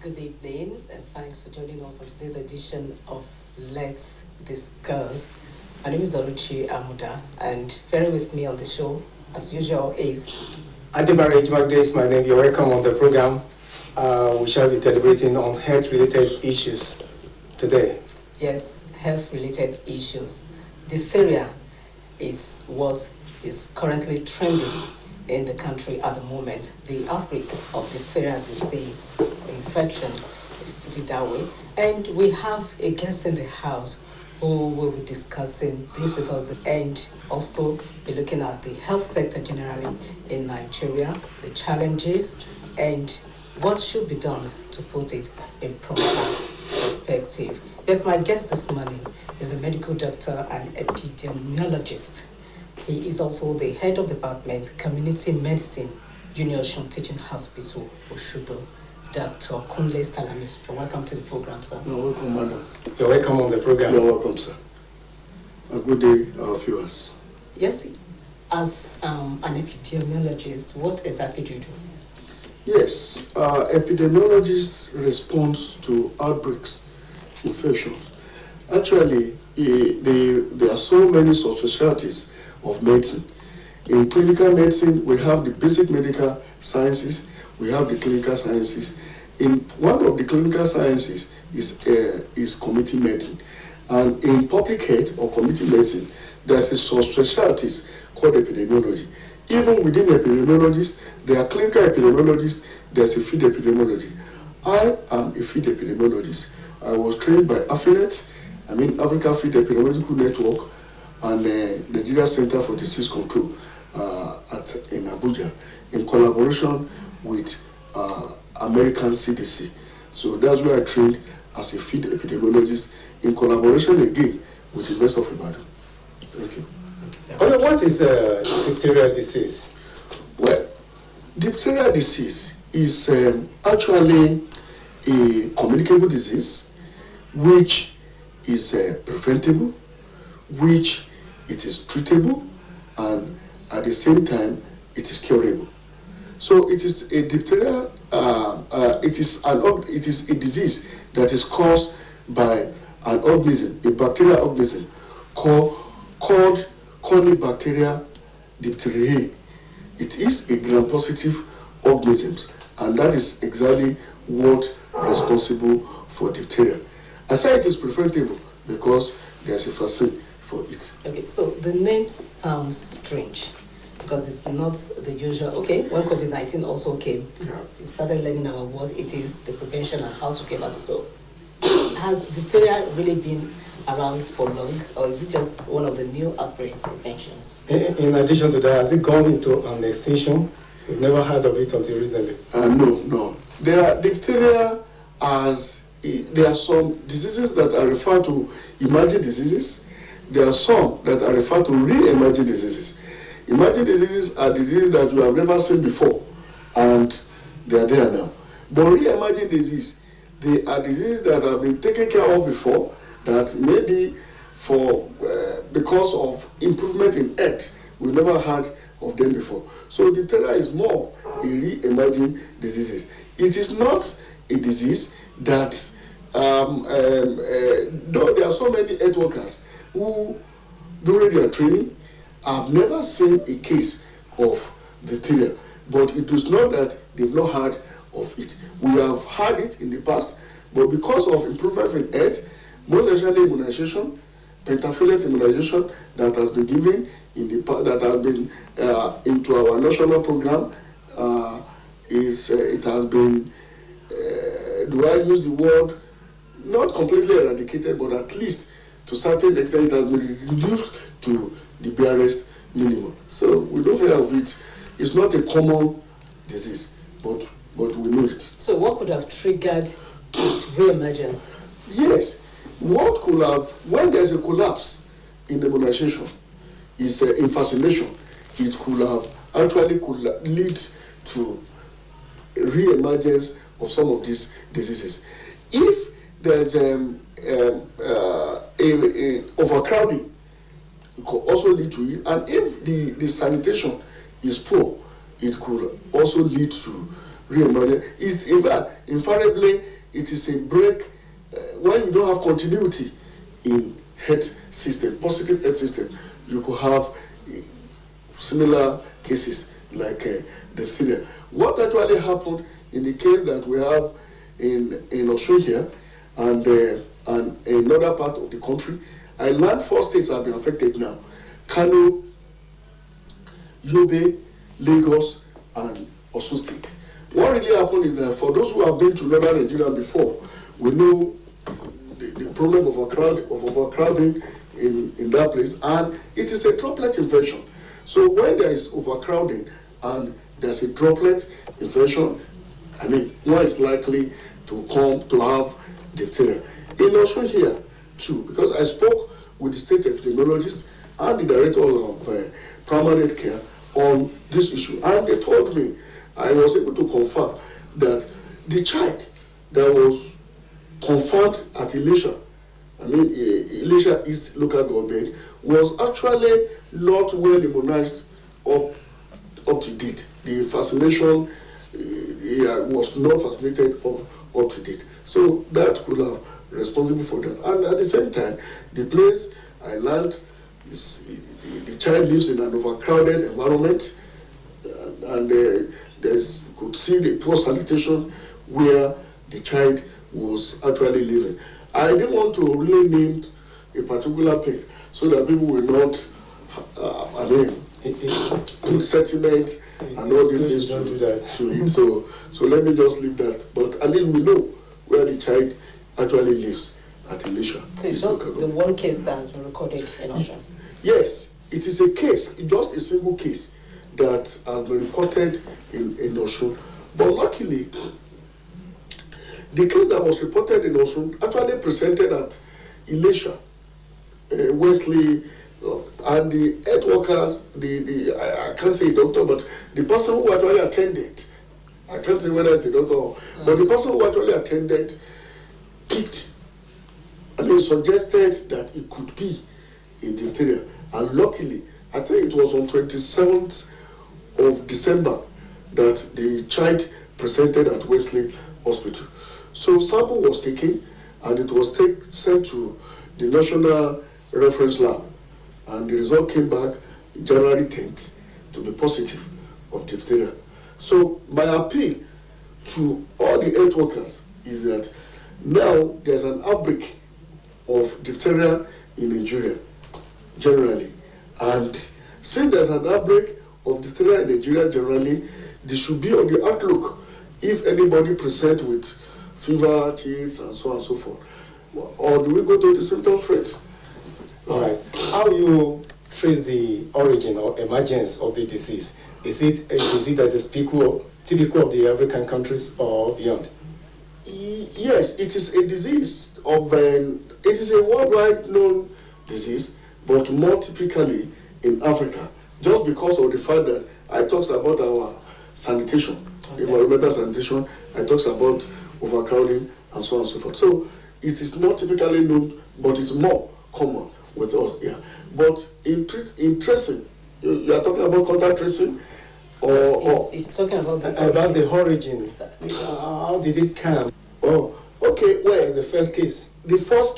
Good evening, and thanks for joining us on today's edition of Let's Discuss. My name is Oluchi Amuda, and very with me on the show, as usual, is Adibare Ejimagde is my name. You're welcome on the program. We shall be deliberating on health-related issues today. Yes, health-related issues. Diphtheria is what is currently trending in the country at the moment. The outbreak of diphtheria disease, infection, put it that way. And we have a guest in the house who will be discussing this with us and also be looking at the health sector generally in Nigeria, the challenges, and what should be done to put it in proper perspective. Yes, my guest this morning is a medical doctor and epidemiologist. He is also the head of department, Community Medicine, Junior Osun Teaching Hospital, Oshobo. Dr. Kunle Salami, you're welcome to the program, sir. You're welcome, madam. You're welcome on the program. You're welcome, sir. A good day, our viewers. Yes, as an epidemiologist, what exactly do you do? Yes, epidemiologists respond to outbreaks, infections. Actually, there are so many subspecialties of medicine. In clinical medicine, we have the basic medical sciences, we have the clinical sciences. In one of the clinical sciences is community medicine. And in public health or community medicine, there's a subspecialties called epidemiology. Even within epidemiologists, there are clinical epidemiologists, there's a field epidemiology. I am a field epidemiologist. I was trained by Africa Field Epidemiological Network and the Nigeria Center for Disease Control in Abuja, in collaboration with American CDC. So that's where I trained as a field epidemiologist in collaboration again with the University of Ibadan. Thank you. Okay, what is diphtheria disease? Well, diphtheria disease is actually a communicable disease which is preventable, which it is treatable, and at the same time it is curable. So it is a diphtheria. It is a disease that is caused by an organism, a bacterial organism called Corynebacteria diphtheriae. It is a gram-positive organism, and that is exactly what responsible for diphtheria. I say it is preventable because there's a vaccine for it. Okay, so the name sounds strange because it's not the usual. Okay, when COVID-19 also came, we started learning about what it is, the prevention, and how to get about it. So, has diphtheria really been around for long, or is it just one of the new outbreaks, infections? In addition to that, has it gone into an extinction? We've never heard of it until recently. No. There are diphtheria there are some diseases that are referred to emerging diseases. There are some that are referred to re-emerging diseases. Emerging diseases are diseases that you have never seen before, and they are there now. But re-emerging disease, they are diseases that have been taken care of before, that maybe because of improvement in health, we never heard of them before. So diphtheria is more a re-emerging disease. It is not a disease that, though there are so many health workers who, during their training, have never seen a case of diphtheria, but it is not that they've not heard of it. We have had it in the past, but because of improvement in health, most especially immunization, pentavalent immunization that has been given that has been into our national program, it has been, do I use the word, not completely eradicated, but at least to a certain extent it has been reduced to the barest minimum. So we don't hear of it. It's not a common disease, but we know it. So what could have triggered its re-emergence? Yes. What could have, when there's a collapse in immunization, is in vaccination, it could have actually lead to re-emergence of some of these diseases. If there's overcrowding, it could also lead to it, and if the sanitation is poor, it could also lead to re-emergence. It's invariably it is a break when you don't have continuity in health system, positive health system. You could have similar cases like diphtheria. What actually happened in the case that we have in Australia and in another part of the country, I learned 4 states have been affected now: Kano, Yobe, Lagos, and Osun State. What really happened is that for those who have been to northern Nigeria before, we know the problem of overcrowding in that place, and it is a droplet infection. So when there is overcrowding and there's a droplet infection, I mean, one is likely to come to have diphtheria. In Australia too, because I spoke with the state epidemiologist and the director of primary care on this issue, and they told me, I was able to confirm that the child that was confirmed at Elisha, Elisha East local government, was actually not well immunized up to date. The vaccination was not vaccinated up to date. So that could have responsible for that. And at the same time, the place I learned is the child lives in an overcrowded environment, and you could see the poor sanitation where the child was actually living. I didn't want to really name a particular place so that people will not, put sentiment and all these things to it. So let me just leave that. But at least we know where the child actually lives at Elisha. So it's just the one case that has been recorded in Osun? Yes, it is a case, just a single case that has been reported in Osun. But luckily, the case that was reported in Osun actually presented at Elisha, Wesley, and the health workers, I can't say doctor, but the person who actually attended, I can't say whether it's a doctor or, but the person who actually attended suggested that it could be a diphtheria. And luckily, I think it was on 27th of December that the child presented at Wesley Hospital. So sample was taken and it was sent to the National Reference Lab, and the result came back January 10th to be positive of diphtheria. So my appeal to all the health workers is that now there's an outbreak of diphtheria in Nigeria generally, and since there's an outbreak of diphtheria in Nigeria generally, they should be on the outlook if anybody present with fever, chills, and so on and so forth. Or do we go to the symptom straight? All right. How do you trace the origin or emergence of the disease? Is it a disease that is typical of the African countries or beyond? Yes, it is a disease of it is a worldwide known disease, but more typically in Africa, just because of the fact that I talked about our sanitation, environmental sanitation, I talked about overcrowding and so on and so forth. So it is not typically known, but it's more common with us here. But in tracing, you are talking about contact tracing, or he's talking about the origin. How did it come? Oh, okay. Well, the first case. The first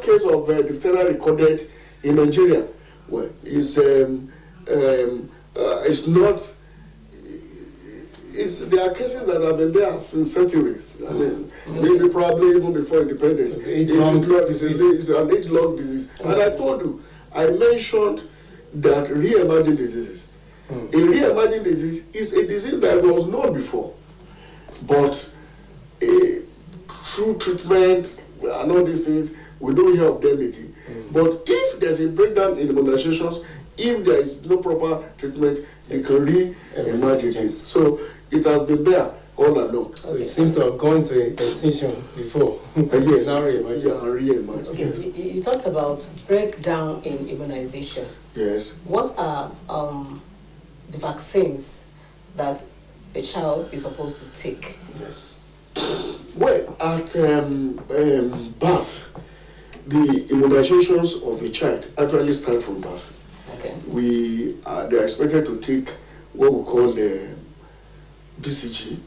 case of diphtheria recorded in Nigeria, well, is it's not. There are cases that have been there since centuries. I mean, maybe probably even before independence. It's an age-long disease. And I told you, I mentioned that re-emerging diseases. A re-emerging disease is a disease that was known before, but through treatment and all these things, we don't hear of them again. But if there's a breakdown in immunizations, if there is no proper treatment, it can re-emerge again. So it has been there all along. So it seems to have gone to extinction before. Yes, now re-emerge. Okay, Yes. you talked about breakdown in immunization. Yes. What are the vaccines that a child is supposed to take? Yes. Well, at birth, the immunizations of a child actually start from birth. Okay. They are expected to take what we call BCG,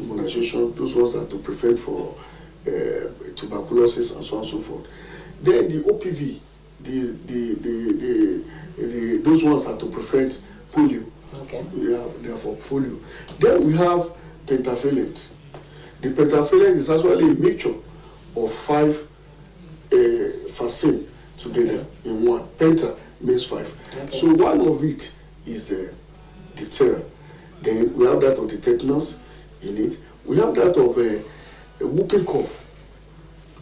immunization. Those ones are to prevent for tuberculosis and so on and so forth. Then the OPV, those ones are to prevent polio. Okay. They are for polio. Then we have pentavalent. The pentavalent is actually a mixture of 5 vaccine together in one. Penta means 5. Okay. So one of it is diphtheria. Then we have that of the tetanus in it. We have that of a whooping cough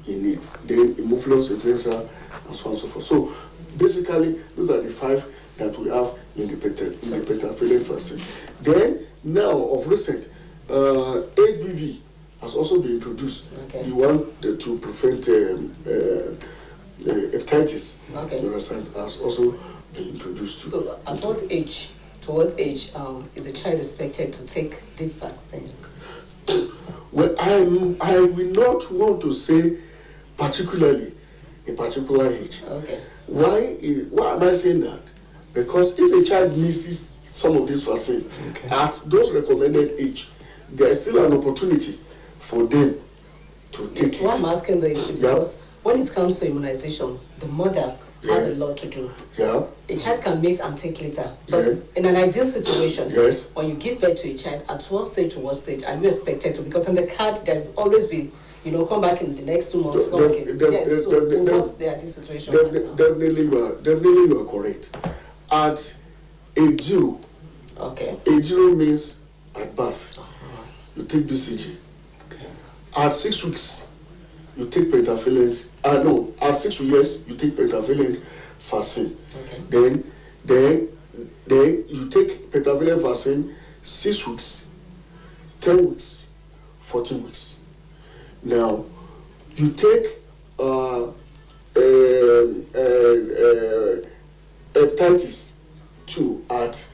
in it. Then Haemophilus influenza and so on and so forth. So basically, those are the 5 that we have in the pentavalent vaccine. Then now of recent, HBV has also been introduced. Okay. The one to prevent hepatitis. Okay. You understand? Has also been introduced too. So at what age, to what age is a child expected to take the vaccines? Well, I will not want to say particularly a particular age. Okay. Why am I saying that? Because if a child misses some of this vaccine at those recommended age, there is still an opportunity for them to take it. Why I'm asking this is because when it comes to immunization, the mother has a lot to do. Yeah. A child can mix and take later. But Yeah. in an ideal situation, Yes. when you give birth to a child, at what stage to what stage are you expected to? Because on the card, there will always be, come back in the next 2 months. Yes, so we're not there at this situation. Definitely you are correct. At age 0, Okay. age 0 means at birth, you take BCG. At 6 weeks, you take pentavalent. At 6 years, you take pentavalent vaccine. Okay. Then you take pentavalent vaccine 6 weeks, 10 weeks, 14 weeks. Now, you take hepatitis 2 at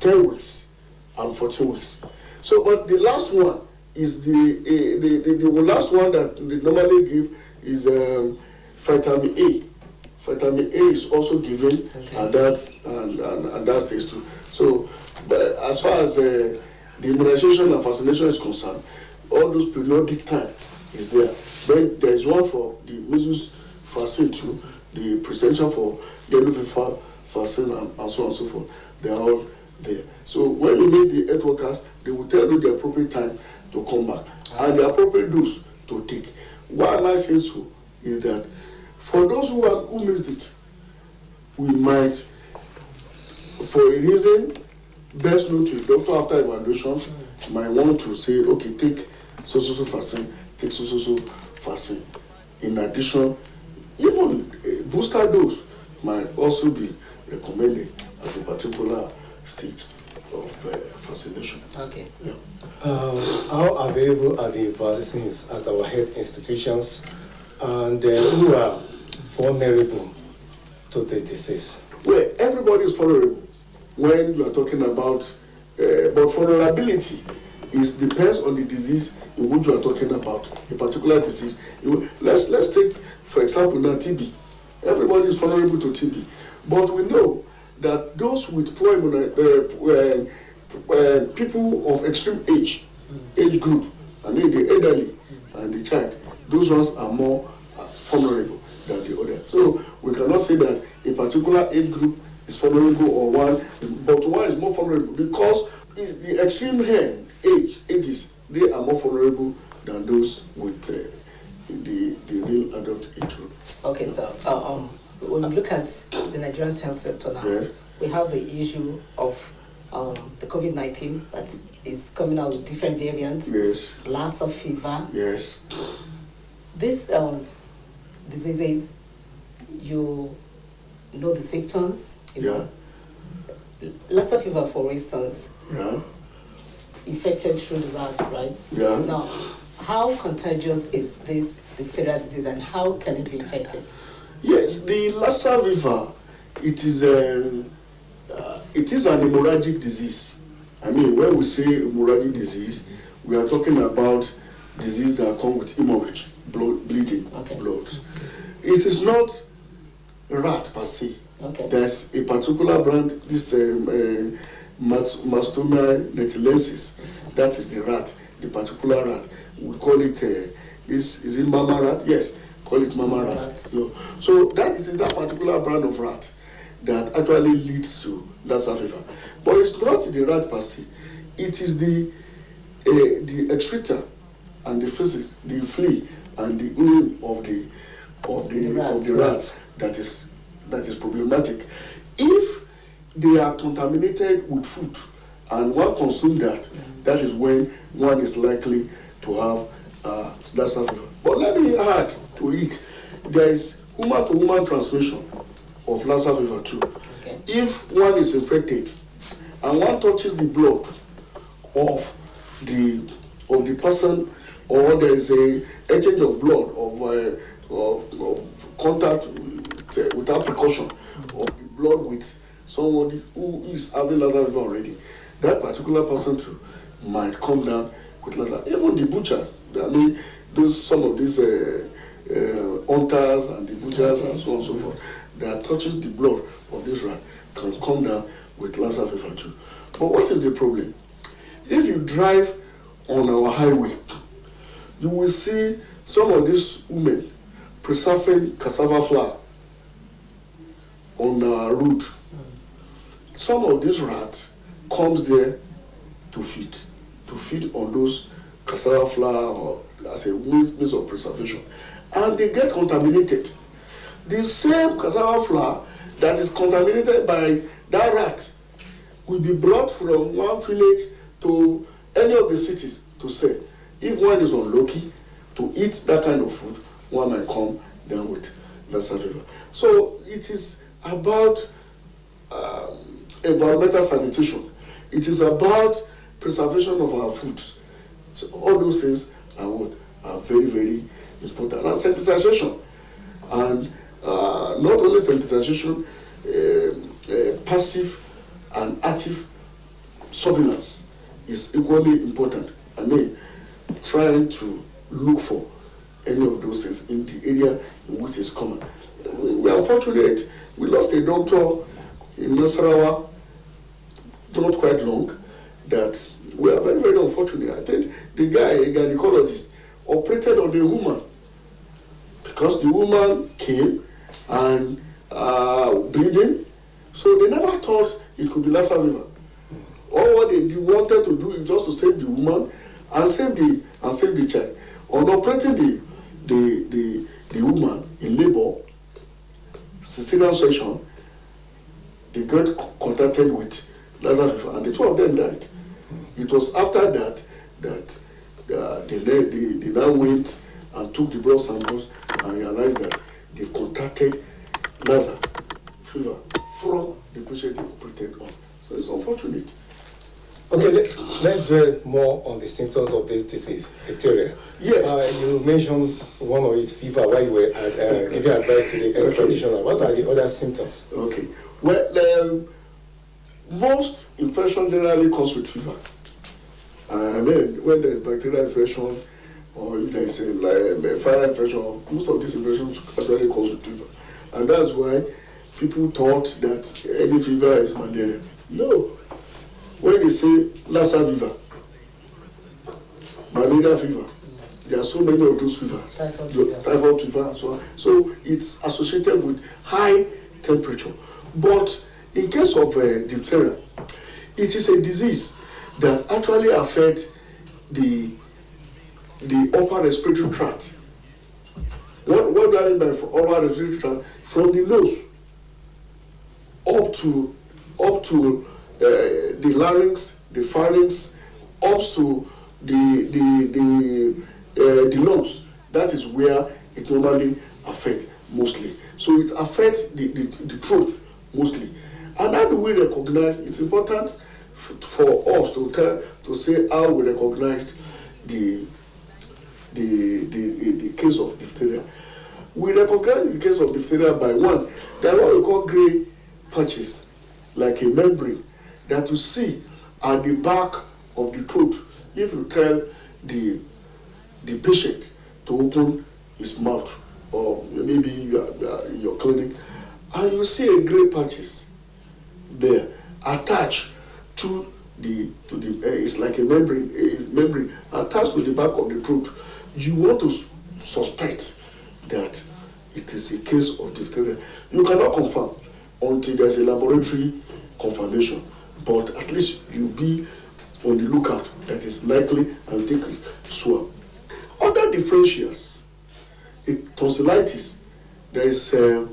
10 weeks and 14 weeks. So, but the last one is the last one that they normally give is vitamin A. Vitamin A is also given at that stage too. So, but as far as the immunization and vaccination is concerned, all those periodic time is there. Then there is one for the measles vaccine too, the prevention for yellow fever vaccine and so on and so forth. They are all there. So when you meet the health workers, they will tell you the appropriate time to come back and the appropriate dose to take. Why am I saying so? Is that for those who missed it, we might, for a reason best known to a doctor after evaluation, might want to say, okay, take so vaccine, take so vaccine. In addition, even a booster dose might also be recommended at a particular stage of vaccination. Okay. Yeah. How available are the vaccines at our health institutions, and who are vulnerable to the disease? Well, everybody is vulnerable when you are talking about, but vulnerability depends on the disease in which you are talking about, a particular disease. Let's take, for example, now TB. Everybody is vulnerable to TB, but we know that those with poor people of extreme age group, I mean the elderly and the child, those ones are more vulnerable than the other. So we cannot say that a particular age group is vulnerable or one, but one is more vulnerable because it's the extreme ages, they are more vulnerable than those with the real adult age group. Okay, so when we look at the Nigerian health sector now, we have the issue of the COVID-19 that is coming out with different variants. Yes. Lassa fever. Yes. These diseases, you know the symptoms. You know. Lassa fever, for instance, infected through the rats, right? Yeah. Now, how contagious is this diphtheria disease, and how can it be infected? Yes, the Lassa fever, it is an hemorrhagic disease. I mean, when we say hemorrhagic disease, we are talking about disease that come with hemorrhage, bleeding, blood. It is not rat per se. Okay. There's a particular brand, this Mastomia netilensis. That is the rat, the particular rat. We call it, is it mama rat? Yes, call it mama rat. So that is that particular brand of rat that actually leads to Lassa fever. But it's not the rat per se. It is the excreta and the feces, the flea and the urine of the rat that is problematic. If they are contaminated with food and one consumes that, that is when one is likely to have Lassa fever. But let me add to it, there is human-to-human transmission of Lassa fever too. Okay. If one is infected and one touches the blood of the person, or there is a exchange of blood of contact without precaution of the blood with somebody who is having Lassa fever already, that particular person too might come down with Lassa. Even the butchers, I mean, some of these hunters and the butchers and so on and so forth, that touches the blood of this rat can come down with Lassa fever too. But what is the problem? If you drive on our highway, you will see some of these women preserving cassava flour on the road. Some of this rat comes there to feed on those cassava flour or as a means of preservation, and they get contaminated. The same cassava flour that is contaminated by that rat will be brought from one village to any of the cities to sell. If one is unlucky to eat that kind of food, one might come down with Lassa fever. So it is about environmental sanitation. It is about preservation of our food. So all those things are very, very important. And sensitization, and not only sensitization, passive and active surveillance is equally important. I mean, trying to look for any of those things in the area in which it's common. We are unfortunate. We lost a doctor in Nasarawa not quite long. That we are very, very unfortunate. I think the guy, a gynecologist, operated on the woman because the woman came and bleeding. So they never thought it could be Lassa fever. All what they wanted to do is just to save the woman and save the child. On operating the woman in labor, cesarean section, they got contacted with Lassa fever, and the two of them died. It was after that they now went and took the blood samples and realized that they've contacted Lassa fever from the patient they operated on. So it's unfortunate. Okay, let's dwell more on the symptoms of this disease, diphtheria. Yes. You mentioned one of it, fever, while you were giving advice to the health practitioner. What are the other symptoms? Okay. Well, most infection generally comes with fever. I mean, when there is bacterial infection or if there is a viral infection, most of these infections actually cause with fever. And that's why people thought that any fever is malaria. No. When they say Lassa fever, malaria fever, there are so many of those fevers. Typhoid fever and so on. So it's associated with high temperature. But in case of diphtheria, it is a disease that actually affects the upper respiratory tract. What do I mean by upper respiratory tract? From the nose up to the larynx, the pharynx, up to the lungs. That is where it normally affects mostly. So it affects the throat mostly. And how do we recognize? It's important for us to say how we recognized the case of diphtheria. We recognize the case of diphtheria by one, there are what we call gray patches, like a membrane, that you see at the back of the throat if you tell the patient to open his mouth, or maybe you are in your clinic, and you see a gray patches there attached to the it's like a membrane attached to the back of the throat. You want to suspect that it is a case of diphtheria. You cannot confirm until there's a laboratory confirmation, but at least you be on the lookout that is likely and take a swab. Other differentials, tonsillitis, there is a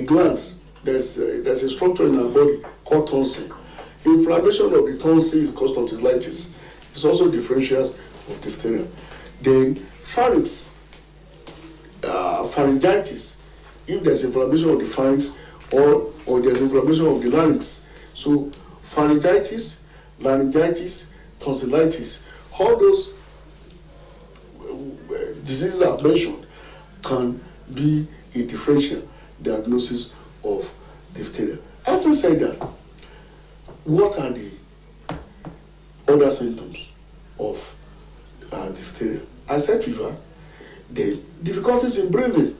gland, there's a structure in our body called tonsil. Inflammation of the tonsil is called tonsillitis. It's also differentials of diphtheria. Then pharynx, pharyngitis, if there's inflammation of the pharynx or there's inflammation of the larynx. So pharyngitis, laryngitis, tonsillitis, all those diseases I've mentioned can be a differential diagnosis of diphtheria. Having said that, what are the other symptoms of diphtheria? I said fever, then difficulties in breathing.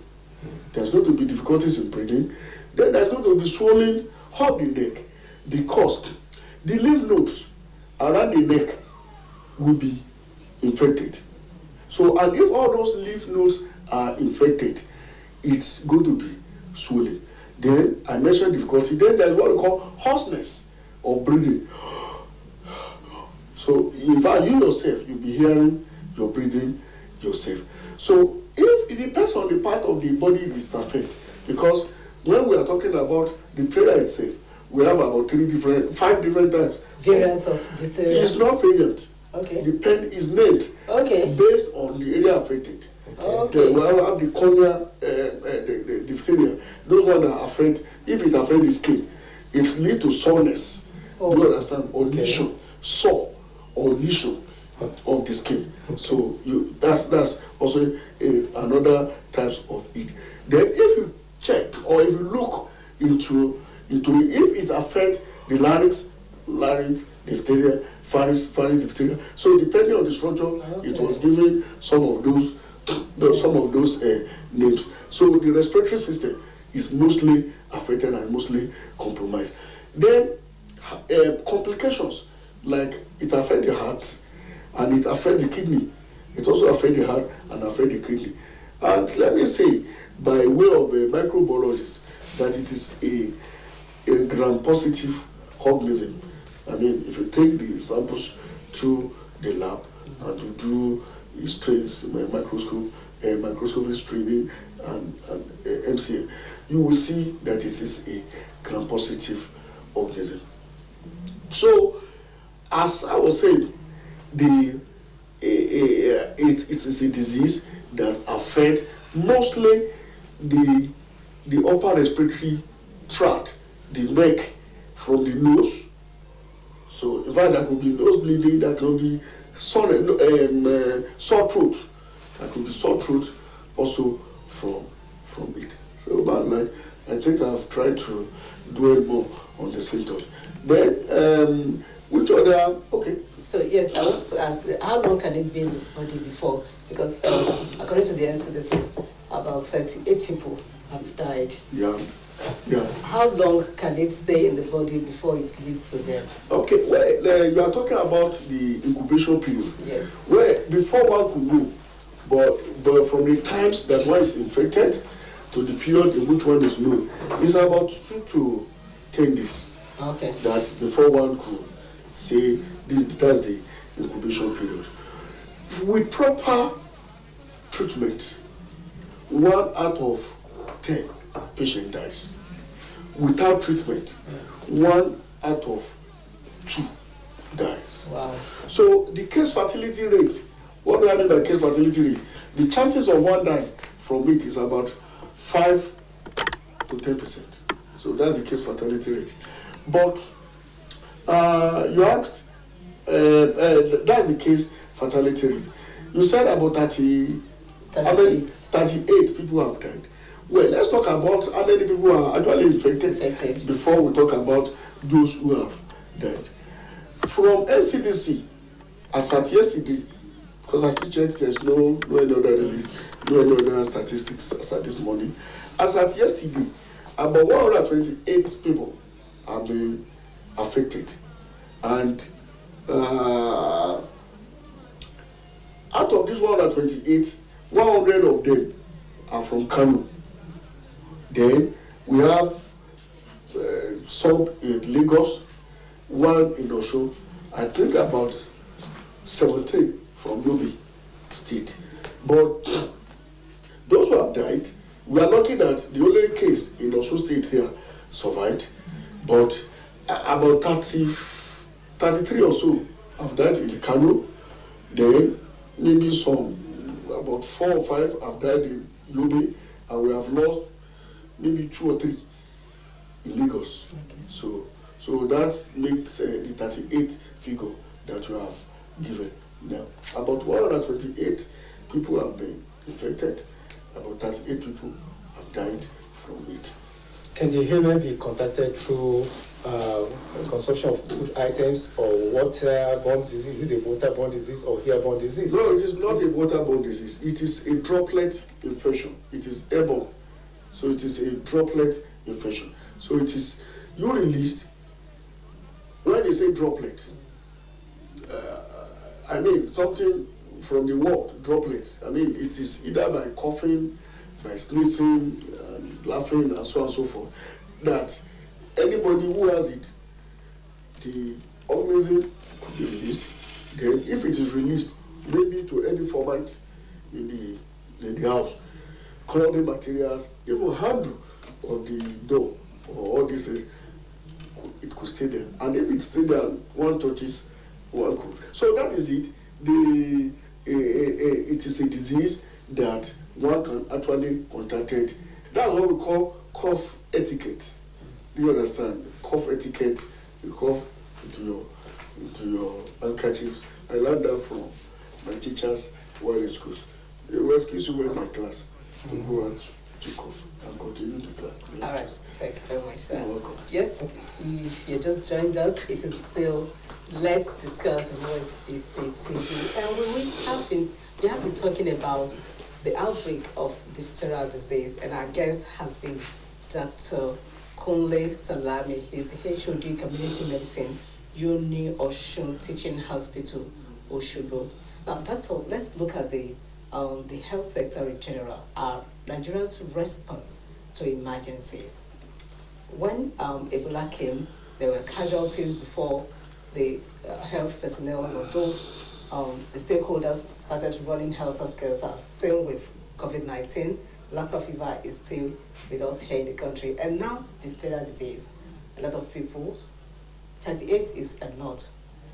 There's going to be difficulties in breathing. Then there's going to be swelling of the neck because the lymph nodes around the neck will be infected. So, and if all those lymph nodes are infected, it's going to be swollen. Then I mentioned difficulty. Then there's what we call hoarseness of breathing. So, in fact, you yourself, you'll be hearing your breathing yourself. So, if it depends on the part of the body it is affected, because when we are talking about diphtheria itself, we have about 5 different types. Variants of diphtheria. It's not variant. Okay. Is named based on the area affected. Okay. We have the cornea, the diphtheria. Those ones that affect, if it affects the skin, it leads to soreness. Oh. You understand? Or lesion, sore or lesion of the skin. Okay. So that's also another types of it. Then if you check or if you look into if it affects the larynx, diphtheria, pharynx, diphtheria. So depending on the structure, it was given some of those names. So the respiratory system is mostly affected and mostly compromised. Then complications like it affects the heart and it affects the kidney. It also affects the heart and affects the kidney. And let me say, by way of a microbiologist, that it is a gram-positive organism. I mean, if you take the samples to the lab and you do strains, microscopic screening and MCA, you will see that it is a gram-positive organism. So, as I was saying, it is a disease that affects mostly the upper respiratory tract, the neck, from the nose. So, in fact, that could be nose bleeding, that could be sore throat. That could be sore throat also from it. So, but I think I've tried to dwell more on the symptoms. Then, which other, okay. So, yes, I want to ask, how long can it be in the body before? Because according to the NCDC, about 38 people have died. Yeah. How long can it stay in the body before it leads to death? Okay, well, you are talking about the incubation period. Yes. Well, before one could know, but from the times that one is infected to the period in which one is known, it's about 2 to 10 days. Okay. That before one could say that's the incubation period. With proper treatment, 1 out of 10 patient dies. Without treatment, 1 out of 2 dies. Wow. So the case fertility rate, what do I mean by case fertility rate? The chances of one dying from it is about 5 to 10%. So that's the case fertility rate. But you asked, that's the case fertility rate. You said about 38 people have died. Well, let's talk about how many people are actually infected before we talk about those who have died. From NCDC, as at yesterday, because I still checked, there's no any other release, no any other statistics as at this morning. As at yesterday, about 128 people have been affected. And out of this 128, 100 of them are from Kano. Then we have some in Lagos, one in Osho, I think about 17 from Yobe State. But those who have died, we are lucky that the only case in Osho State here survived, but about 33 or so have died in Kano. Then maybe some, about 4 or 5 have died in Yobe, and we have lost maybe 2 or 3 in Lagos. Okay. So that makes the 38 figure that you have given now. About 128 people have been infected. About 38 people have died from it. Can the ailment be contacted through consumption of food items or waterborne disease? Is it a waterborne disease or airborne disease? No, it is not a waterborne disease. It is a droplet infection. It is airborne. So it is a droplet infection. So it is, you released, when they say droplet, I mean something from the word droplet. I mean it is either by coughing, by sneezing, laughing, and so on and so forth, that anybody who has it, the organism could be released. Then if it is released, maybe to any format in the house, clothing materials, even handle of the door or all these things, it could stay there. And if it stays there, one touches, one could. So that is it. It is a disease that one can actually contact it. That's what we call cough etiquette. Do you understand? Cough etiquette. You cough into your handkerchiefs. I learned that from my teachers while in schools. They will excuse you in my class to go and to cough and continue the class. All right. Thank you very much, sir. You're welcome. Yes, if you just joined us, it is still Let's Discuss on Osbc TV, and we have been talking about the outbreak of diphtheria disease, and our guest has been Dr. Kunle Salami. He's the HOD Community Medicine, Uni Osun Teaching Hospital, Oshobo. Now, that's all. Let's look at the health sector in general. Nigeria's response to emergencies. When Ebola came, there were casualties before the health personnel or those the stakeholders started running health scares. Same with COVID-19. Lassa fever is still with us here in the country. And now diphtheria disease. A lot of people, 38 is a lot,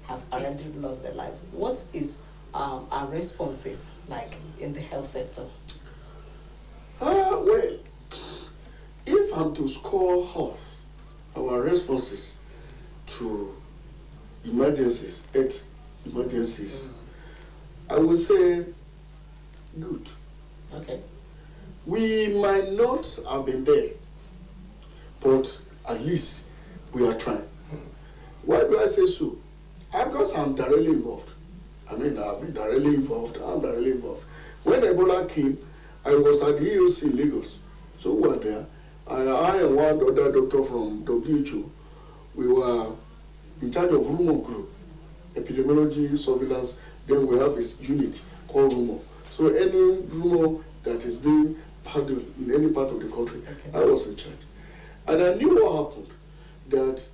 have already lost their life. What is our responses like in the health sector? Well, if I'm to score half our responses to emergencies, I would say good. Okay. We might not have been there, but at least we are trying. Why do I say so? Because I'm directly involved. I mean, I've been directly involved. I'm directly involved. When Ebola came, I was at the EOC in Lagos. So we were there. And I and one other doctor from WHO, we were in charge of rumor group, epidemiology, surveillance. Then we have this unit called rumor. So any rumor that is being paddled in any part of the country, okay, I was in charge. And I knew what happened, that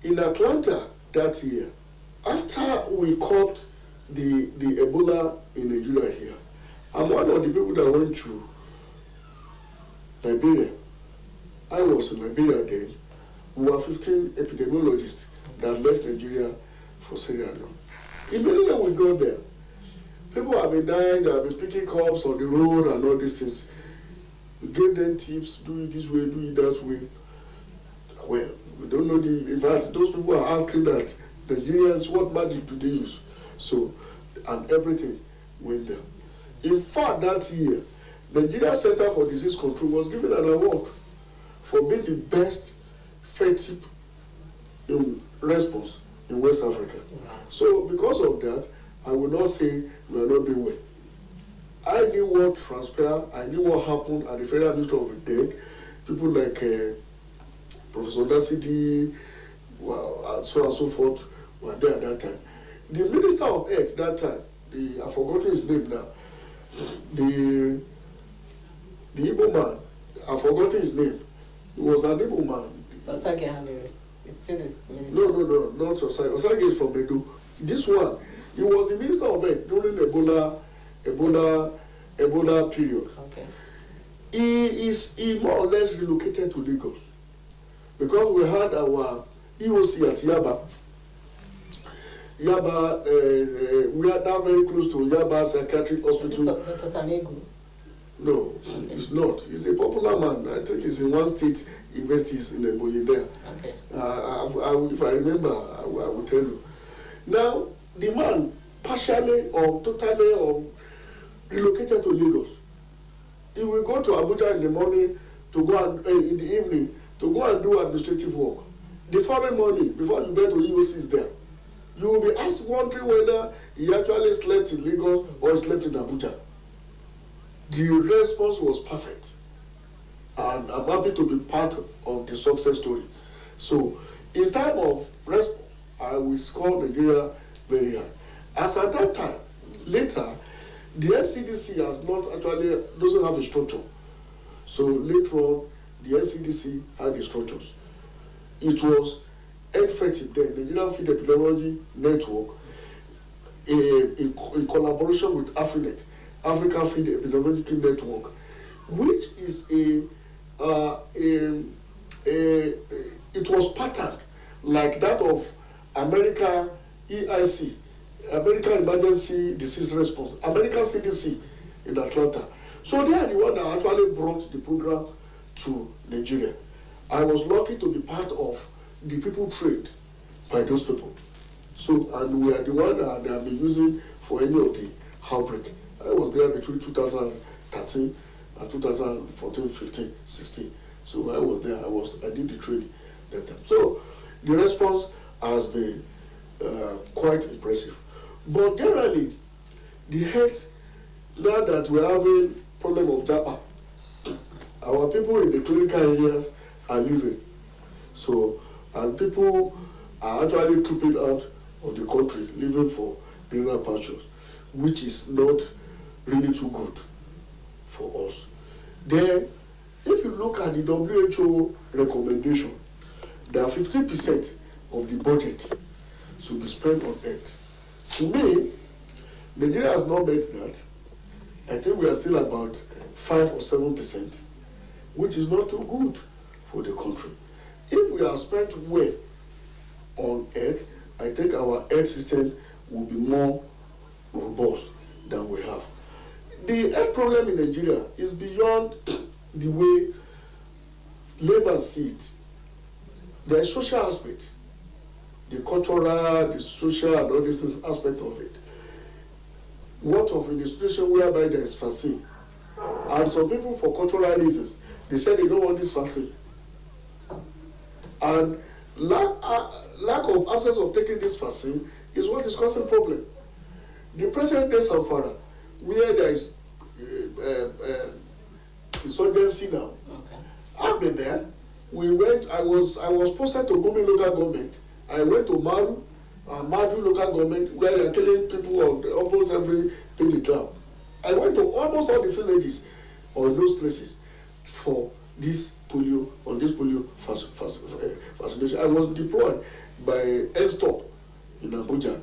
in Atlanta that year, after we caught the Ebola in Nigeria here, I'm one of the people that went to Liberia. I was in Liberia then. We were 15 epidemiologists that left Nigeria for Sierra Leone. Immediately we got there, people have been dying, they have been picking cups on the road and all these things. We gave them tips, do it this way, do it that way. Well, we don't know in fact, those people are asking that Nigerians, what magic do they use? So, and everything went there. In fact, that year, the Nigeria Center for Disease Control was given an award for being the best effective in response in West Africa. So because of that, I will not say we are not doing well. I knew what transpired, I knew what happened at the Federal Ministry of Health. People like Professor Nasidi, well, and so forth were there at that time. The Minister of Health that time, I've forgotten his name now, the Igbo man, I've forgotten his name. He was an Igbo man. Osage Hamiri. It's still this minister. No, not Osage. Osage is from Edo. This one, he was the Minister of Health during Ebola period. Okay. He more or less relocated to Lagos because we had our EOC at Yaba. Yaba, we are now very close to Yaba Psychiatric Hospital. Dr. Samegu? No, it's not. He's a popular man. I think he's in one state university in Ebonyi there. Okay. If I remember, I will tell you. Now, the man partially or totally relocated to Lagos. He will go to Abuja in the morning to go and in the evening to go and do administrative work. The following morning, before you get to EOCs there, you will be asked, wondering whether he actually slept in Lagos or slept in Abuja. The response was perfect, and I'm happy to be part of the success story. So, in time of response, I will score Nigeria very high. As at that time, later, the NCDC doesn't have a structure. So later on, the NCDC had the structures. It was NFETIP, the Nigerian Field Epidemiology Network, in collaboration with Afrinet, African Field Epidemiology Network, which is it was patterned like that of America EIC, American Emergency Disease Response, American CDC in Atlanta. So they are the one that actually brought the program to Nigeria. I was lucky to be part of the people trained by those people. So, and we are the one that they have been using for any of the outbreak. I was there between 2013 and 2014, 15, 16. So I was there, I did the training that time. So the response has been quite impressive. But generally, the health, now that we're having problem of JAPA, our people in the clinical areas are leaving. So, and people are actually trooping out of the country, leaving for greener pastures, which is not really too good for us. Then, if you look at the WHO recommendation, there are 15% of the budget should be spent on health. To me, Nigeria has not met that. I think we are still about 5 or 7%, which is not too good for the country. If we are spent well on health, I think our health system will be more robust than we have. The health problem in Nigeria is beyond the way labor see it. There is social aspect, the cultural, the social, and all these things aspect of it. What of in a situation whereby there is vaccine, and some people for cultural reasons, they say they don't want this vaccine, and lack of access of taking this vaccine is what is causing problem. The present day Zamfara, where there is insurgency now, Okay. I've been there. We went. I was posted to Gumi local government. I went to Madu local government, where they are killing people on almost every daily town. I went to almost all the villages on those places for this polio, vaccination. I was deployed by N-Stop in Abuja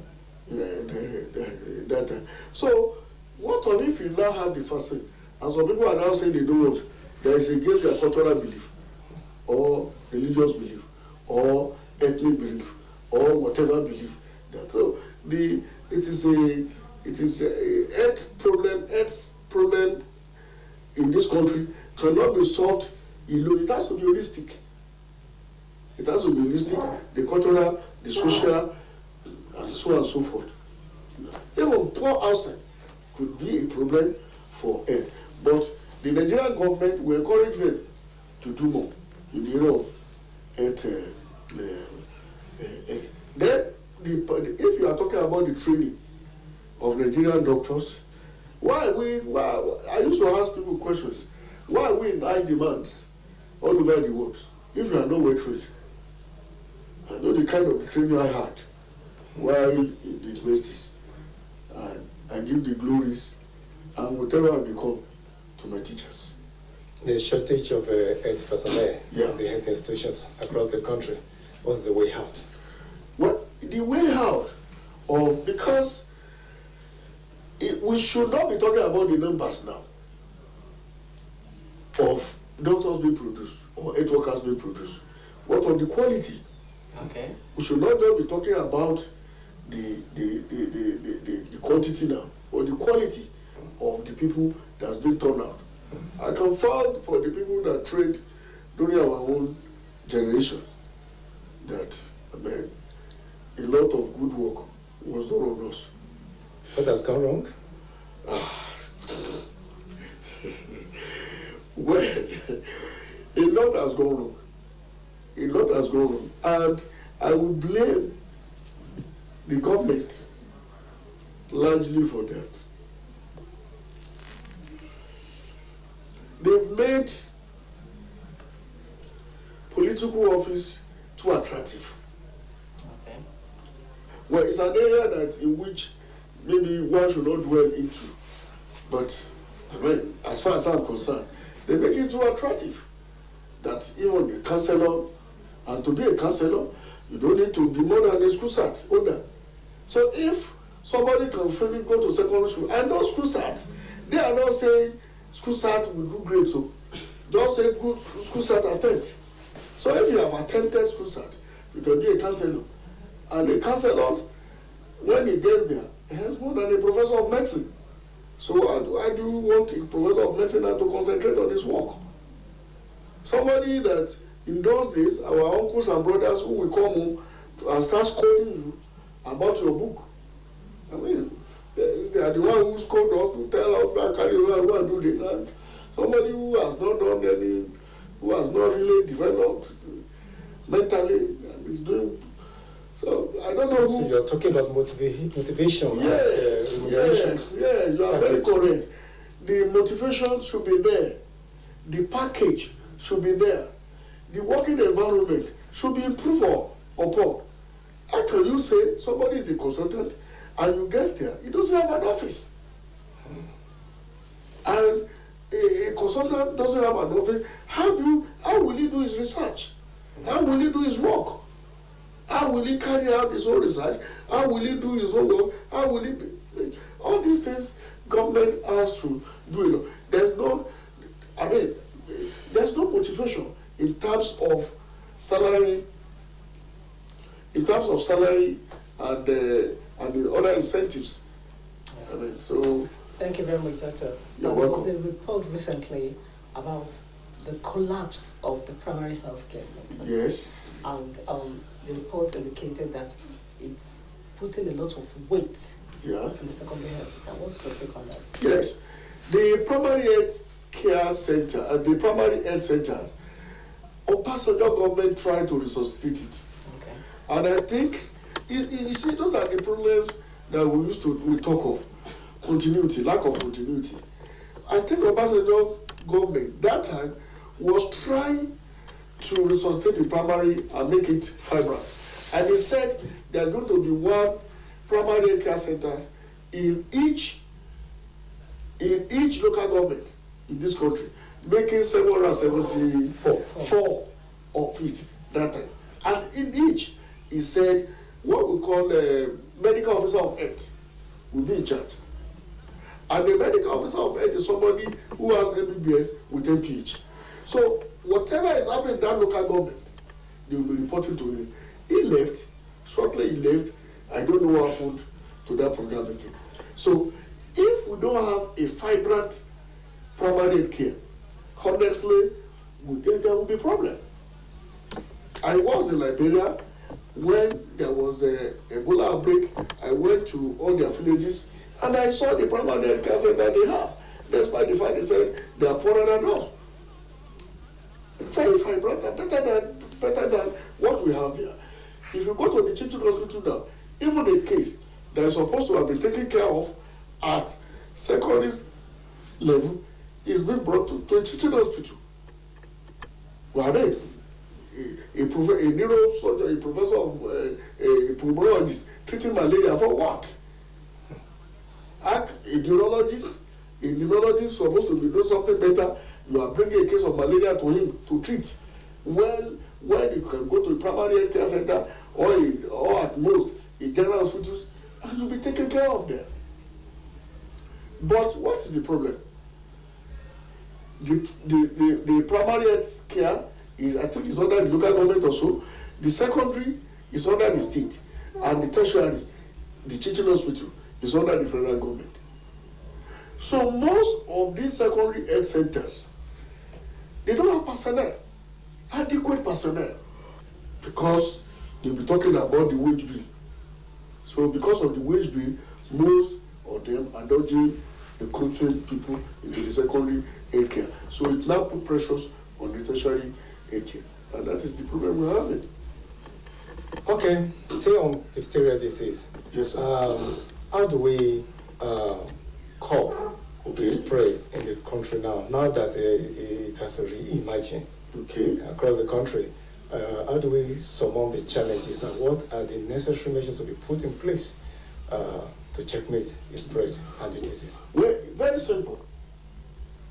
that time. So, what of if you now have the vaccine, and some people are now saying they don't want, there is against their cultural belief, or religious belief, or ethnic belief, or whatever belief. So it is a health problem in this country cannot be solved alone. It has to be holistic. It has to be holistic, the cultural, the social, and so on and so forth. Even poor housing could be a problem for health. But the Nigerian government will encourage them to do more in the area of health. Then, if you are talking about the training of Nigerian doctors, I used to ask people questions. Why are we in high demands all over the world if you are not well trained? I know the kind of training I had while in the universities. And I give the glories and whatever I become to my teachers. The shortage of health personnel Yeah. in the health institutions across the country. What's the way out? What the way out of, because we should not be talking about the numbers now of doctors being produced or health workers being produced. What of the quality? Okay. We should not just be talking about the quantity now, or the quality of the people that's been turned out. I can vouch for the people that trained during our own generation that, I mean, a lot of good work was done on us. What has gone wrong? Well, a lot has gone wrong. A lot has gone wrong. And I will blame the government largely for that. They've made political office too attractive. Okay. Well, it's an area that in which maybe one should not dwell into. But I mean, as far as I'm concerned, they make it too attractive that even a councillor, and to be a councillor, you don't need to be more than a school sat owner. So if somebody can finally go to secondary school, and those school sats, they are not saying school sat will do great, so just say good school sat attempt. So if you have attempted school sat, you can be a councillor. And a councillor, when he gets there, he has more than a professor of medicine. So I do want a professor of medicine now to concentrate on his work. Somebody that in those days, our uncles and brothers who will come home and start scolding you about your book. I mean, they are the ones who scold us, who tell us to carry around, go and do this. And somebody who has not done any, who has not really developed mentally, and is doing. So I don't know. So you're talking about motivation. Yes, yes, you are very correct. The motivation should be there. The package should be there. The working environment should be improved upon. How can you say somebody is a consultant and you get there, he doesn't have an office? And a consultant doesn't have an office. How will he do his research? How will he do his work? How will he carry out his own research? How will he do his own work? How will he be? All these things government has to do. There's no motivation in terms of salary, and the other incentives. I mean, so. Thank you very much, Doctor. You're There welcome. was a report recently about the collapse of the primary health care centers. Yes. And the report indicated that it's putting a lot of weight Yeah. on the secondary health care. What's your take on that? Yes. The primary health care center, the primary health centers, Obasanjo government tried to resuscitate it. Okay. And I think, you see, those are the problems that we talk of. Continuity, lack of continuity. I think Obasanjo government that time was trying to resuscitate the primary and make it vibrant. And they said there's going to be one primary care center in each local government in this country, making 774 of it that time. And in each, he said what we call a medical officer of health will be in charge. And the medical officer of health is somebody who has MBBS with MPH. So whatever is happening in that local government, they will be reporting to him. He left, shortly he left. I don't know what happened to that program again. So if we don't have a vibrant primary care, honestly, there will be a problem. I was in Liberia when there was a Ebola outbreak. I went to all their villages and I saw the primary health care center they have, despite the fact they said they are poorer than us. Very vibrant, better than what we have here. If you go to the teaching hospital now, even the case that is supposed to have been taken care of at secondary level is being brought to a teaching hospital. Well, a neurosurgeon, a professor of a pulmonologist treating malaria for what? Ask a neurologist. A neurologist supposed to be doing something better. You are bringing a case of malaria to him to treat. Well, when you can go to a primary health care center or at most a general hospital, and you'll be taken care of them. But what is the problem? The primary health care is, I think, is under the local government also. The secondary is under the state, and the tertiary, the teaching hospital, is under the federal government. So most of these secondary health centers, they don't have personnel, adequate personnel, because they'll be talking about the wage bill. So because of the wage bill, most of them are dodging recruiting people into the secondary health care. So it now put pressures on the tertiary health care. And that is the problem we're having. Okay, stay on diphtheria disease. Yes, sir. How do we cope with the spread in the country now that it has re-emerged across the country? How do we surmount the challenges now? What are the necessary measures to be put in place to checkmate the spread and the disease? Well, very simple.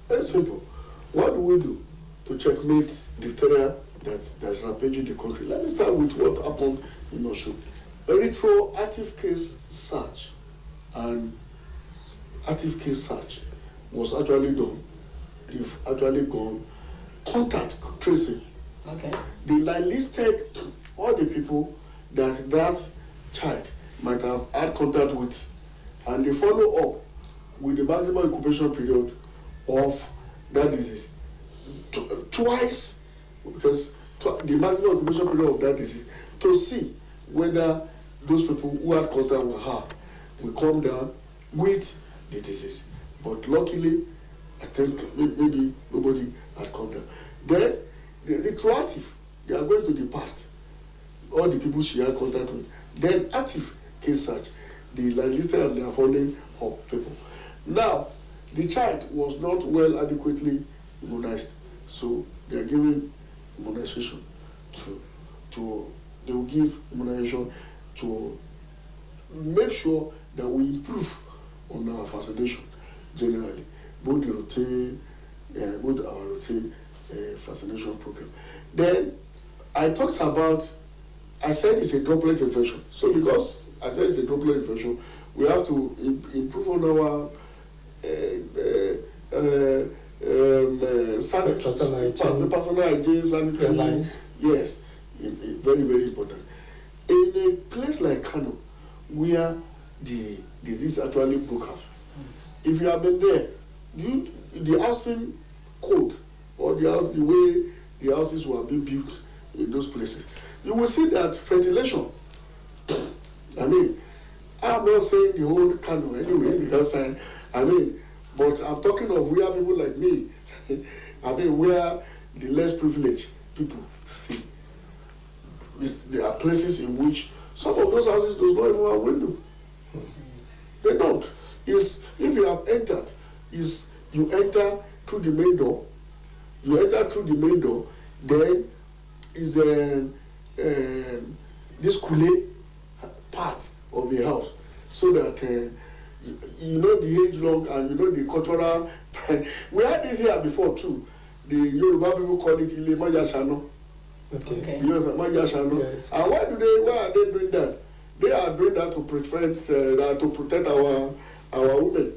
Very simple. What do we do to checkmate diphtheria that's rampaging the country? Let me start with what happened in Osun. A retroactive case search and active case search was actually done. They've actually gone contact tracing. Okay. They listed all the people that child might have had contact with, and they follow up with the maximum incubation period of that disease. Twice, because the maximum incubation period of that disease, to see whether those people who had contact with her will come down with the disease. But luckily, I think maybe nobody had come down. Then, the retroactive, they are going to the past, all the people she had contact with. Then active case search, they listed and they are following up people. Now, the child was not well adequately immunized, so they are giving immunization they will give immunization to make sure that we improve on our vaccination generally, both our routine vaccination program. Then I talked about, I said it's a droplet infection. So because I said it's a droplet infection, we have to improve on our personal hygiene, sanitary. Yes, very, very important. In a place like Kano, where the disease actually broke out, if you have been there, the housing code or the way the houses were being built in those places, you will see that ventilation. I mean, I'm not saying the whole Kano anyway, because but I'm talking of where people like me, where the less privileged people stay. There are places in which some of those houses does not even have window. They don't. If you have entered, you enter through the main door. You enter through the main door, then is this kule part of the house, so that you know the age long and you know the cultural. We had it here before too. The Yoruba people call it Ile Mayashano. Okay. Yes. And why are they doing that? They are doing that to protect our women.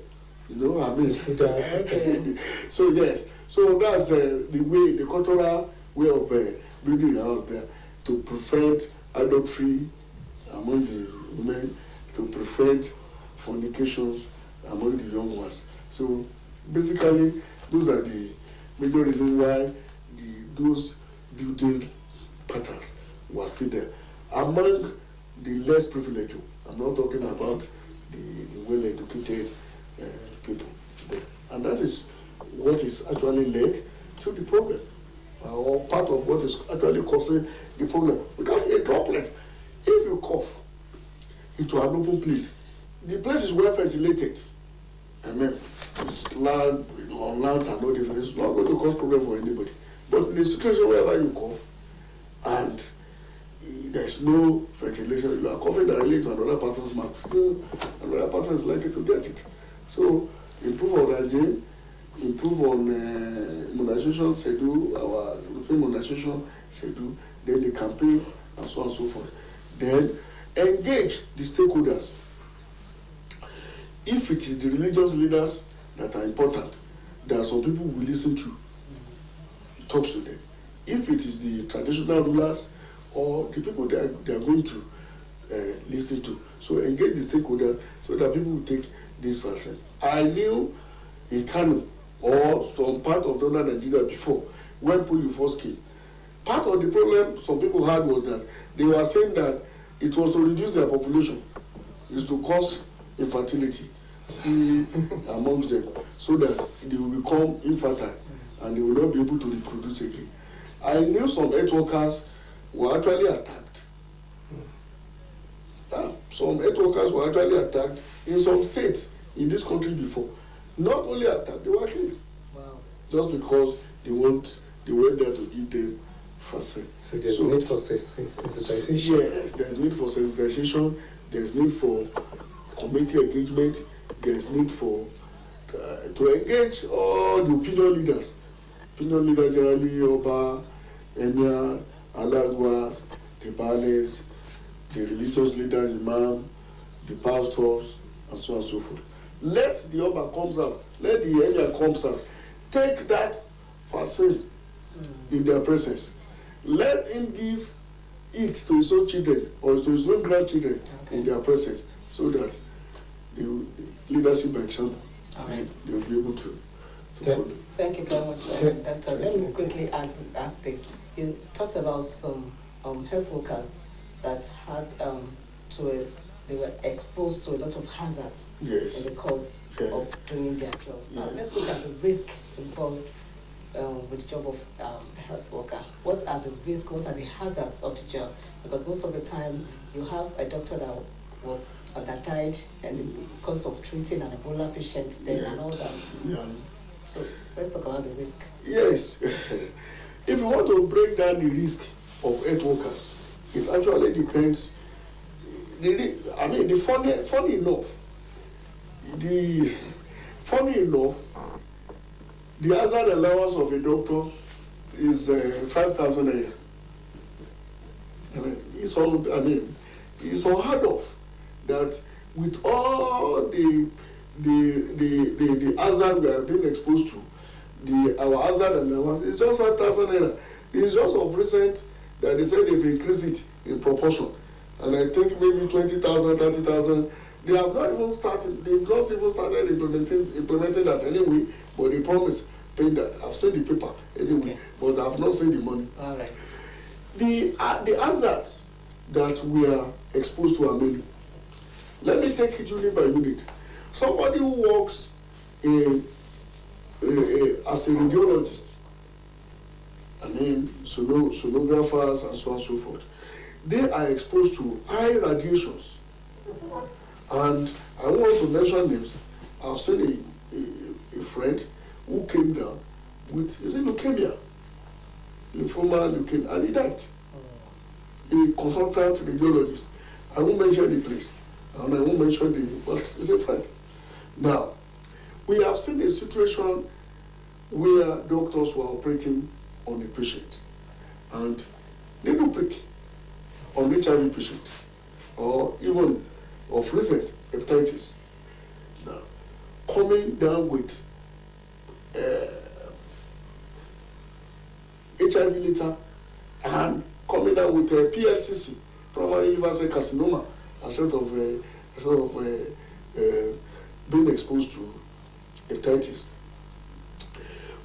You know, Okay. So yes, so that's the cultural way of building the house there, to prevent adultery among the women, to prevent fornications among the young ones. So basically, those are the major reasons why those building patterns were still there. Among the less privileged, I'm not talking about the well-educated people there. And that is what is actually led to the problem, or part of what is actually causing the problem. Because a droplet, if you cough into an open place, the place is well ventilated. It's loud, on loud and all this, it's not going to cause problem for anybody. But in a situation wherever you cough, and there's no ventilation. You are coughing directly to another person's mouth. Another person is likely to get it. So improve on hygiene, improve on immunization schedule, our routine immunization schedule, then the campaign, and so on and so forth. Then engage the stakeholders. If it is the religious leaders that are important, there are some people we listen to. Talks to them. If it is the traditional rulers or the people they are going to listen to, so engage the stakeholders so that people will take this vaccine. I knew in Kano or some part of northern Nigeria before when polio first came. Part of the problem some people had was that they were saying that it was to reduce their population, is to cause infertility amongst them, so that they will become infertile and they will not be able to reproduce again. I knew some health workers were actually attacked. Some health workers were actually attacked in some states in this country before. Not only attacked, they were killed. Wow. Just because they went there to give them vaccine. So there's need for sensitization. Yes, there's need for sensitization. There's need for community engagement. There's need for to engage all the opinion leaders. Opinion leaders generally, Oba, Emir, Alagwa, the Bales, the religious leaders, Imam, the pastors, and so on and so forth. Let the Oba comes out, let the Emir comes out. Take that vaccine in their presence. Let him give it to his own children or to his own grandchildren in their presence, so that the leadership by example, they will be able to follow. Thank you very much, Doctor. Let me quickly ask this. You talked about some health workers that had they were exposed to a lot of hazards in the course of doing their job. Now, let's look at the risk involved with the job of a health worker. What are the risks, what are the hazards of the job? Because most of the time, you have a doctor that died because of treating an Ebola patient then and all that. Yeah. So let's talk about the risk. Yes. If you want to break down the risk of health workers, it actually depends. Funny enough, the hazard allowance of a doctor is 5,000 naira. It's unheard of that with all the hazard we are being exposed to, our hazard allowance is just 5,000 naira. It's just of recent that they said they've increased it in proportion, and I think maybe 20,000, 30,000. They have not even started. They've not even started implementing that anyway. But they promise paying that. I've seen the paper anyway, but I've not seen the money. All right. The hazards that we are exposed to are many. Let me take it unit by unit. Somebody who works as a radiologist, sonographers and so on and so forth, they are exposed to high radiations. And I want to mention names. I've seen a friend who came down with leukemia, lymphoma, leukemia, and he died. A consultant radiologist. I won't mention the place, and I won't mention but it's a friend. Now, we have seen a situation where doctors were operating on a patient, and they do prick on HIV patient, or even of recent hepatitis. Now, coming down with HIV later, and coming down with PLCC, primary liver cell carcinoma, as a sort of being exposed to hepatitis.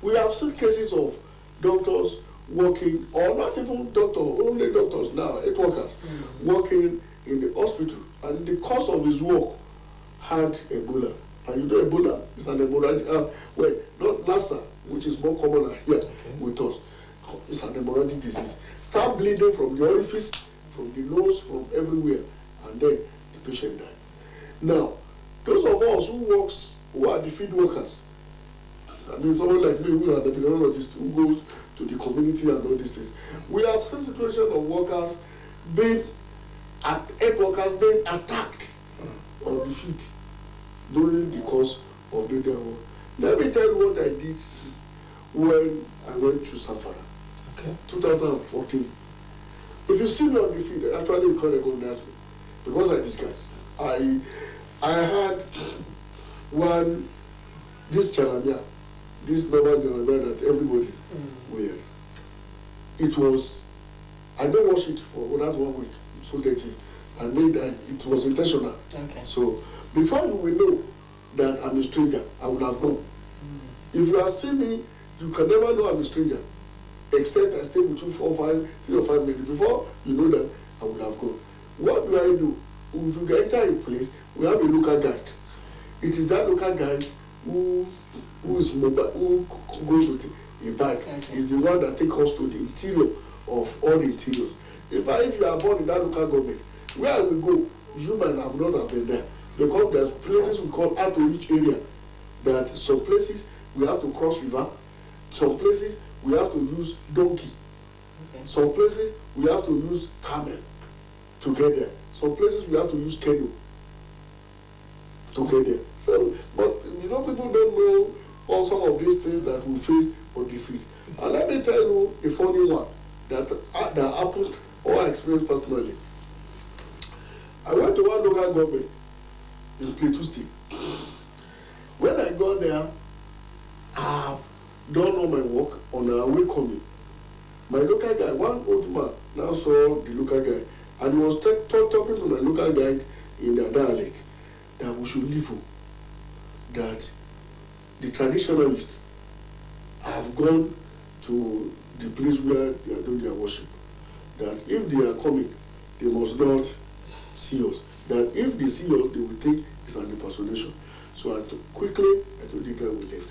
We have seen cases of doctors working, or not even doctors, only doctors now, health workers, working in the hospital, and in the course of his work had Ebola. And you know Ebola is an hemorrhagic, not Lassa, which is more common here with us. It's an hemorrhagic disease. Start bleeding from the orifice, from the nose, from everywhere, and then the patient died. Now, those of us who are the field workers, someone like me who are the epidemiologist who goes to the community and all these things. We have seen situations of workers being, health workers being attacked on the feet during the course of doing their work. Let me tell you what I did when I went to Safara, 2014. If you see me on the field, actually you can't recognize me because I disguise. I had one, this chalamia, this normal chalamia that everybody wears. It was, I don't wash it for that 1 week, so dirty. I made it was intentional. Okay. So before you will know that I'm a stranger, I would have gone. If you have seen me, you can never know I'm a stranger, except I stay with you for 3 or 5 minutes. Before you know that, I would have gone. What do I do? If you enter a place, we have a local guide. It is that local guide who is mobile, who goes with a bike. Okay. Is the one that takes us to the interior of all the interiors. If you are born in that local government, where I will go, you might have not have been there. Because there's places we call out to reach area. That some places we have to cross river, some places we have to use donkey, some places we have to use camel to get there, some places we have to use canoe to get there. So, but people don't know all some of these things that we face or defeat. And let me tell you a funny one that happened or I experienced personally. I went to one local government in Plateau State. When I got there, I have done all my work on our way coming. My local guy, one old man, now saw the local guy, and he was talking to my local guide in their dialect that we should leave, that the traditionalists have gone to the place where they are doing their worship, that if they are coming, they must not see us, that if they see us, they will think it's an impersonation. So I told the guy we left.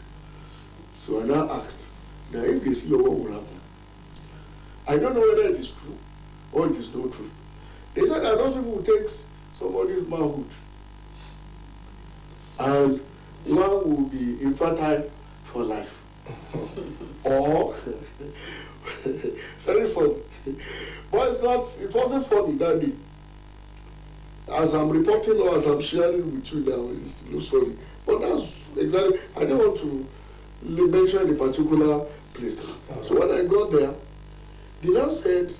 So I now asked that if they see you, what will happen? I don't know whether it is true or it is not true. They said that those people who takes somebody's manhood and one will be infertile for life. Or very funny. But it wasn't funny that day. As I'm reporting or as I'm sharing with you now, it looks funny. But that's exactly, I didn't want to mention a particular place. So when I got there, they now said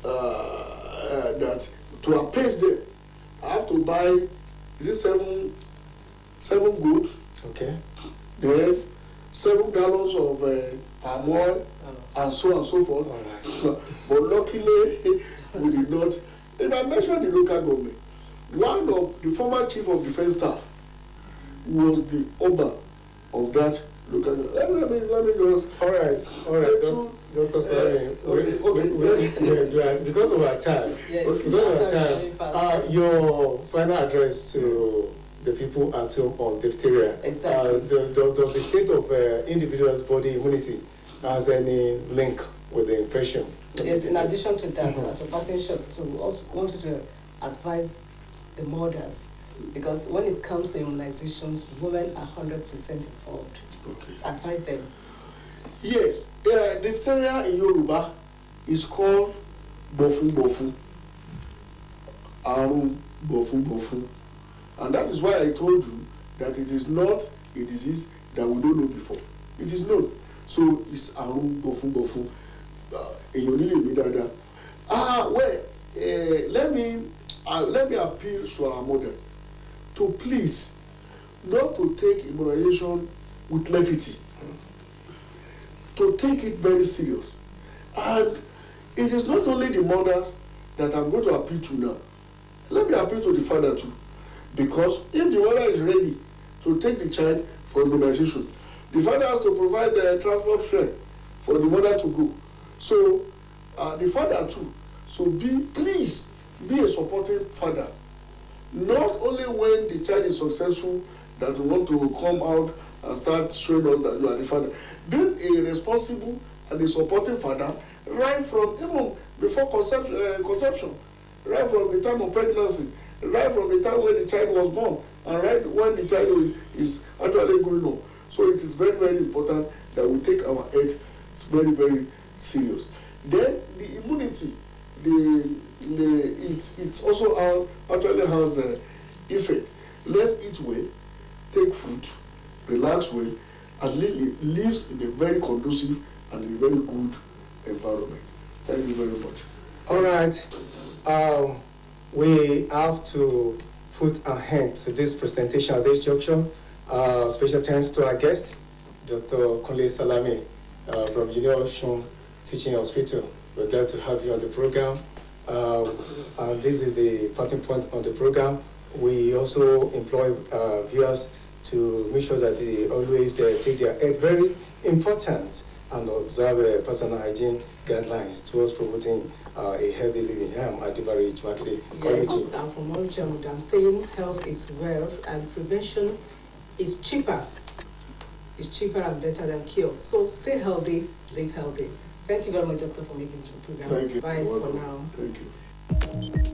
that to appease them, I have to buy, seven goats? Okay. Then 7 gallons of palm oil, and so on and so forth. Right. But luckily, we did not. If I mentioned the local government, one of the former chief of defense staff was the Oba of that local government. Let me just. All right. Dr. Stanley, okay. Because of our time, your final address to the people at home on diphtheria. Exactly. Does the state of individual's body immunity has any link with the infection? Yes, in addition to that, as a parting shot, so we also wanted to advise the mothers, because when it comes to immunizations, women are 100% involved. Okay. Advise them. Yes, diphtheria in Yoruba is called bofu bofu. Bofu bofu. And that is why I told you that it is not a disease that we don't know before. It is known. So it's bofu bofu. Let me appeal to our mother to please not to take immunization with levity, to take it very serious. And it is not only the mothers that I'm going to appeal to now. Let me appeal to the father too. Because if the mother is ready to take the child for immunization, the father has to provide the transport fare for the mother to go. So the father too. So please be a supporting father. Not only when the child is successful that you want to come out and start showing us that you are the father. Being a responsible and a supporting father right from even before conception, right from the time of pregnancy, right from the time when the child was born, and right when the child is actually going on. So it is very, very important that we take our health It's very, very serious. Then the immunity, it also actually has an effect. Let's eat well, take food, relax well, and lives in a very conducive and a very good environment. Thank you very much. All right. We have to put an end to this presentation at this juncture. Special thanks to our guest, Dr. Kunle Salami from Junior Osun Teaching Hospital. We're glad to have you on the program. And this is the parting point on the program. We also employ viewers to make sure that they always take their health very important and observe personal hygiene guidelines towards promoting a healthy living. I'm Adibari Makide. Yes, and from all I'm saying health is wealth and prevention is cheaper. It's cheaper and better than cure. So stay healthy, live healthy. Thank you very much, Doctor, for making this program. Thank you. Bye for now. Thank you.